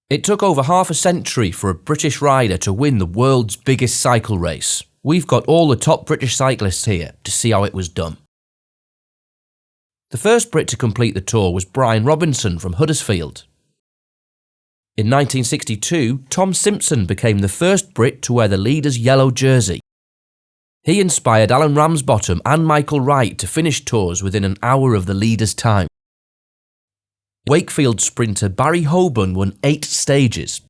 It took over half a century for a British rider to win the world's biggest cycle race. We've got all the top British cyclists here to see how it was done. The first Brit to complete the Tour was Brian Robinson from Huddersfield. In 1962, Tom Simpson became the first Brit to wear the leader's yellow jersey. He inspired Alan Ramsbottom and Michael Wright to finish tours within an hour of the leader's time. Wakefield sprinter Barry Hoban won 8 stages.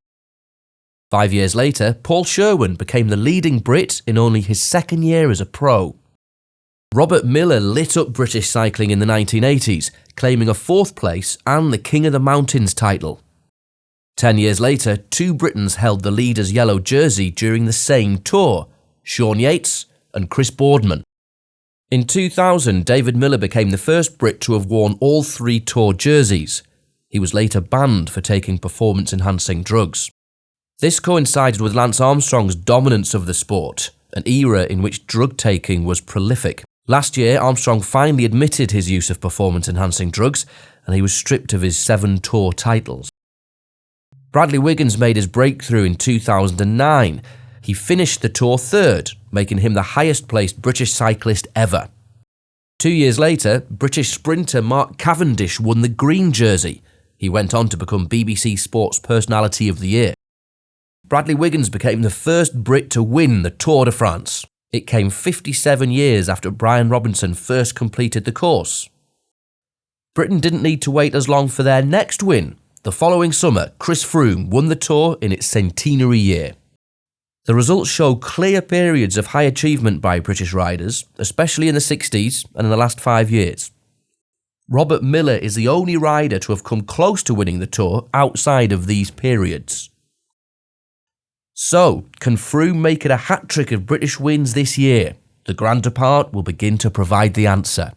5 years later, Paul Sherwin became the leading Brit in only his second year as a pro. Robert Miller lit up British cycling in the 1980s, claiming a 4th place and the King of the Mountains title. 10 years later, 2 Britons held the leader's yellow jersey during the same tour, Sean Yates and Chris Boardman. In 2000, David Miller became the first Brit to have worn all 3 Tour jerseys. He was later banned for taking performance-enhancing drugs. This coincided with Lance Armstrong's dominance of the sport, an era in which drug taking was prolific. Last year, Armstrong finally admitted his use of performance-enhancing drugs, and he was stripped of his 7 Tour titles. Bradley Wiggins made his breakthrough in 2009. He finished the Tour 3rd, making him the highest-placed British cyclist ever. 2 years later, British sprinter Mark Cavendish won the green jersey. He went on to become BBC Sports Personality of the Year. Bradley Wiggins became the first Brit to win the Tour de France. It came 57 years after Brian Robinson first completed the course. Britain didn't need to wait as long for their next win. The following summer, Chris Froome won the Tour in its centenary year. The results show clear periods of high achievement by British riders, especially in the 60s and in the last 5 years. Robert Miller is the only rider to have come close to winning the Tour outside of these periods. So, can Froome make it a hat-trick of British wins this year? The Grand Depart will begin to provide the answer.